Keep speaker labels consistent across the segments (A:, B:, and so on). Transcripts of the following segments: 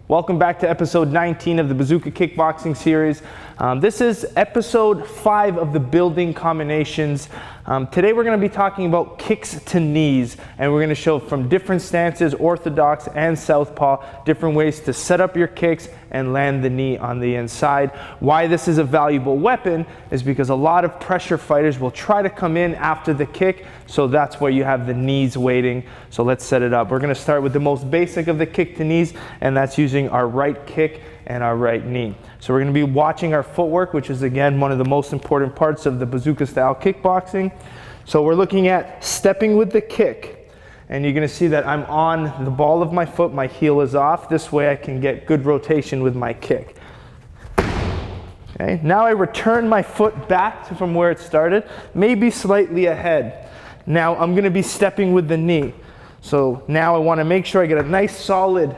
A: Welcome back to episode 19 of the Bazooka Kickboxing series. This is episode 5 of the building combinations. Today we're going to be talking about kicks to knees, and we're going to show from different stances, orthodox and southpaw, different ways to set up your kicks and land the knee on the inside. Why this is a valuable weapon is because a lot of pressure fighters will try to come in after the kick, so that's where you have the knees waiting. So let's set it up. We're going to start with the most basic of the kick to knees, and that's using our right kick and our right knee. So we're going to be watching our footwork, which is again one of the most important parts of the bazooka style kickboxing. So we're looking at stepping with the kick, and you're going to see that I'm on the ball of my foot, my heel is off. This way I can get good rotation with my kick. Okay, now I return my foot back from where it started, maybe slightly ahead. Now I'm going to be stepping with the knee. So now I want to make sure I get a nice solid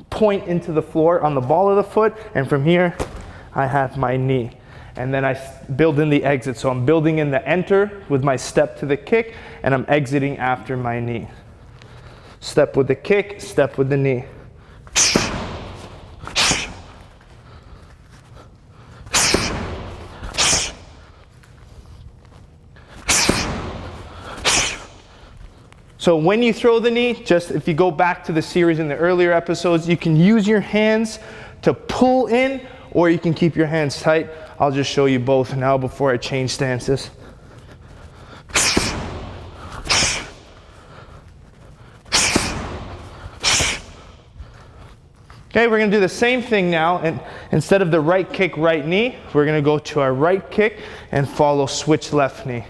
A: point into the floor on the ball of the foot, and from here I have my knee, and then I build in the exit. So I'm building in the enter with my step to the kick, and I'm exiting after my knee. Step with the kick, step with the knee. So when you throw the knee, just if you go back to the series in the earlier episodes, you can use your hands to pull in, or you can keep your hands tight. I'll just show you both now before I change stances. Okay, we're gonna do the same thing now, and instead of the right kick, right knee, we're gonna go to our right kick and follow switch left knee.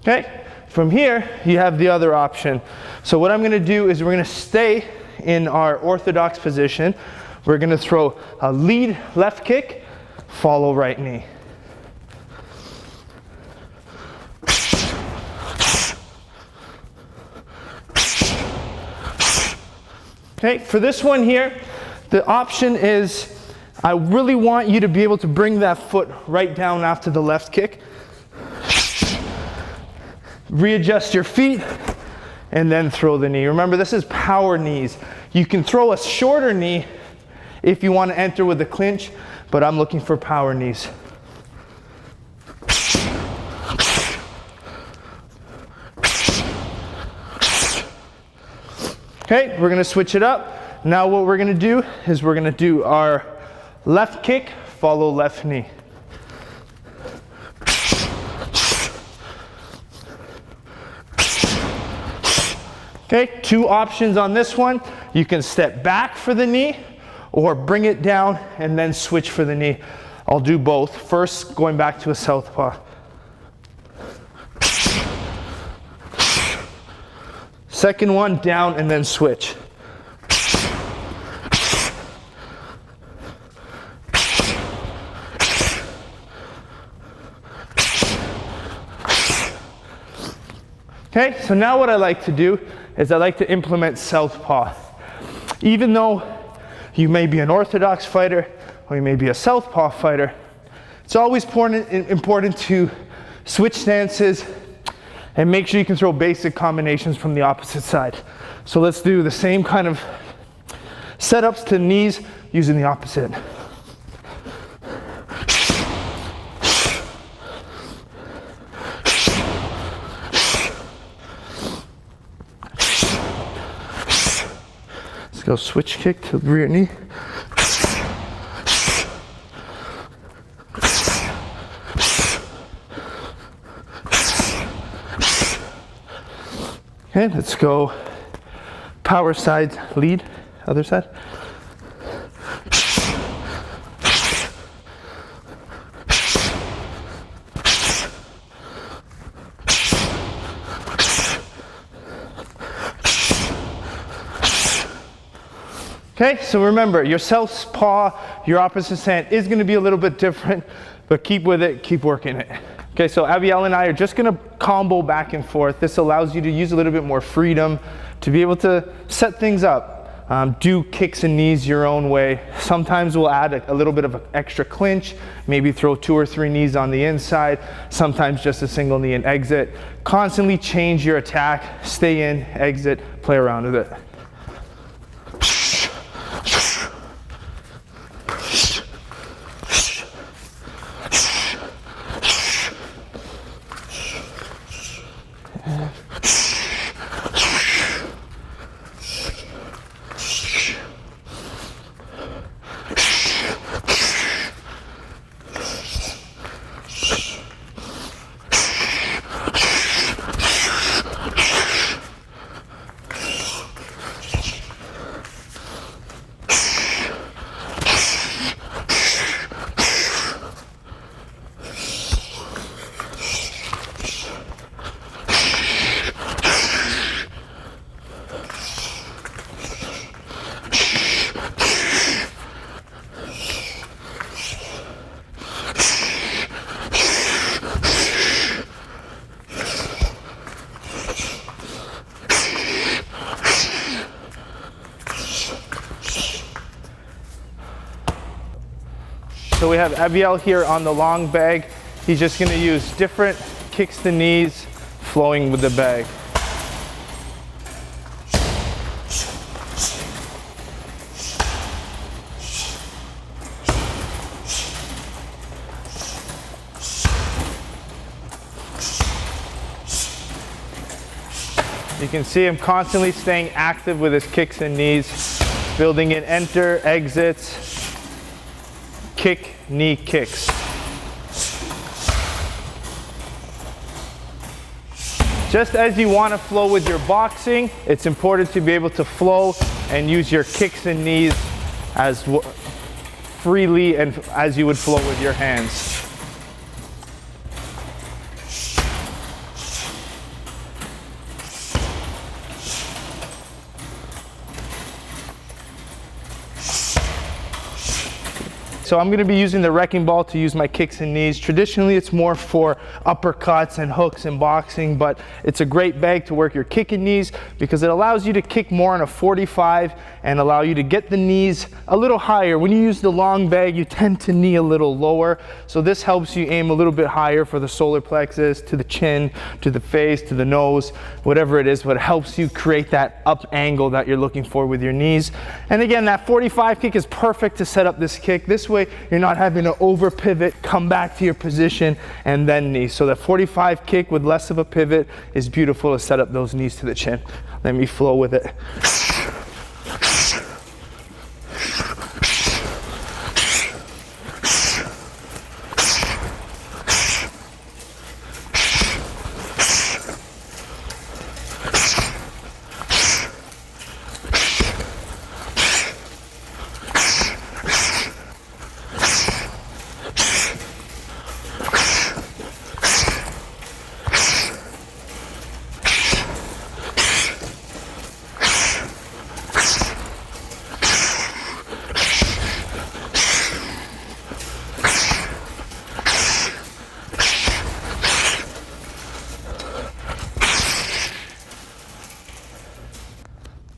A: Okay, from here you have the other option. So what I'm going to do is we're going to stay in our orthodox position. We're going to throw a lead left kick, follow right knee. Okay, for this one here, the option is I really want you to be able to bring that foot right down after the left kick. Readjust your feet and then throw the knee. Remember, this is power knees. You can throw a shorter knee if you want to enter with the clinch, but I'm looking for power knees. Okay, we're going to switch it up. Now what we're going to do is we're going to do our left kick, follow left knee. Okay, two options on this one. You can step back for the knee or bring it down and then switch for the knee. I'll do both. First, going back to a southpaw. Second one, down and then switch. Okay, so now what I like to do is I like to implement southpaw. Even though you may be an orthodox fighter or you may be a southpaw fighter, it's always important to switch stances and make sure you can throw basic combinations from the opposite side. So let's do the same kind of setups to knees using the opposite. Go switch kick to the rear knee. Okay, let's go power side lead, other side. Okay, so remember, your southpaw, your opposite stand is going to be a little bit different, but keep with it, keep working it. Okay, so Abiel and I are just going to combo back and forth. This allows you to use a little bit more freedom to be able to set things up. do kicks and knees your own way. Sometimes we'll add a little bit of an extra clinch, maybe throw 2 or 3 knees on the inside, sometimes just a single knee and exit. Constantly change your attack, stay in, exit, play around with it. So we have Abiel here on the long bag. He's just going to use different kicks to knees, flowing with the bag. You can see him constantly staying active with his kicks and knees, building in enter, exits, kick, knee, kicks. Just as you want to flow with your boxing, it's important to be able to flow and use your kicks and knees as freely and as you would flow with your hands. So I'm going to be using the wrecking ball to use my kicks and knees. Traditionally, it's more for uppercuts and hooks in boxing, but it's a great bag to work your kick and knees because it allows you to kick more on a 45 and allow you to get the knees a little higher. When you use the long bag, you tend to knee a little lower. So this helps you aim a little bit higher for the solar plexus, to the chin, to the face, to the nose, whatever it is, but it helps you create that up angle that you're looking for with your knees. And again, that 45 kick is perfect to set up this kick. This way, you're not having to over pivot, come back to your position, and then knee. So the 45 kick with less of a pivot is beautiful to set up those knees to the chin. Let me flow with it.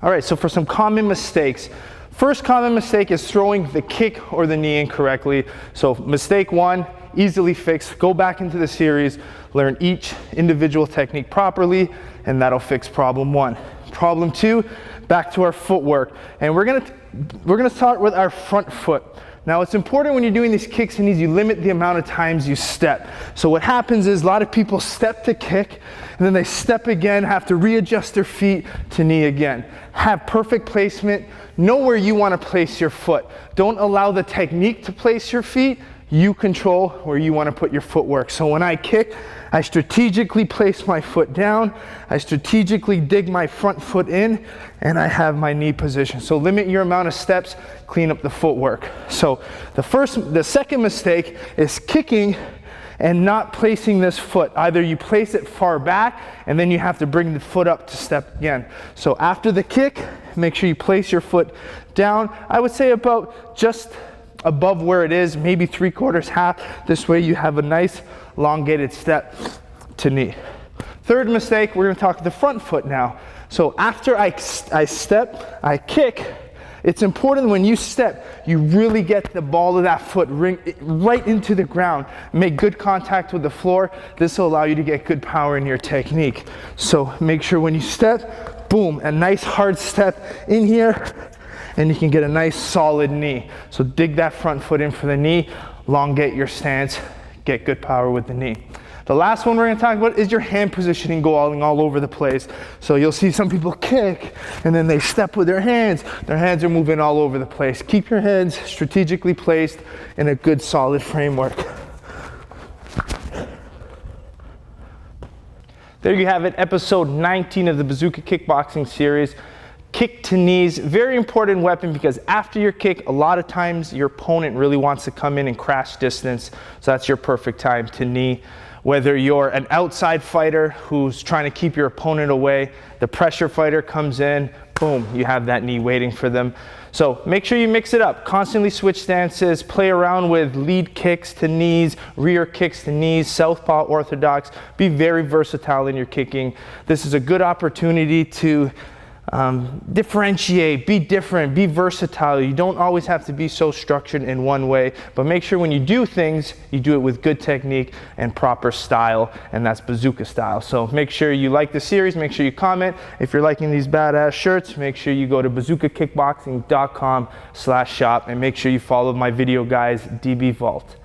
A: All right, so for some common mistakes. First common mistake is throwing the kick or the knee incorrectly. So mistake 1, easily fixed. Go back into the series, learn each individual technique properly, and that'll fix problem 1. Problem 2, back to our footwork. And we're gonna start with our front foot. Now it's important when you're doing these kicks and knees, you limit the amount of times you step. So what happens is a lot of people step to kick, and then they step again, have to readjust their feet to knee again. Have perfect placement, know where you want to place your foot. Don't allow the technique to place your feet, you control where you want to put your footwork. So when I kick, I strategically place my foot down, I strategically dig my front foot in, and I have my knee position. So limit your amount of steps, clean up the footwork. So the second mistake is kicking and not placing this foot. Either you place it far back and then you have to bring the foot up to step again. So after the kick, make sure you place your foot down. I would say about just above where it is, maybe 3/4, half. This way you have a nice elongated step to knee. Third mistake, we're gonna talk the front foot now. So after I step, I kick, it's important when you step, you really get the ball of that foot right into the ground. Make good contact with the floor. This will allow you to get good power in your technique. So make sure when you step, boom, a nice hard step in here, and you can get a nice solid knee. So dig that front foot in for the knee, elongate your stance, get good power with the knee. The last one we're gonna talk about is your hand positioning going all over the place. So you'll see some people kick and then they step with their hands. Their hands are moving all over the place. Keep your hands strategically placed in a good solid framework. There you have it, episode 19 of the Bazooka Kickboxing series. Kick to knees, very important weapon because after your kick, a lot of times your opponent really wants to come in and crash distance. So that's your perfect time to knee. Whether you're an outside fighter who's trying to keep your opponent away, the pressure fighter comes in, boom, you have that knee waiting for them. So make sure you mix it up. Constantly switch stances, play around with lead kicks to knees, rear kicks to knees, southpaw, orthodox. Be very versatile in your kicking. This is a good opportunity to differentiate, be different, be versatile. You don't always have to be so structured in one way, but make sure when you do things, you do it with good technique and proper style, and that's bazooka style. So make sure you like the series, make sure you comment. If you're liking these badass shirts, make sure you go to bazookakickboxing.com/shop and make sure you follow my video guys, DB Vault.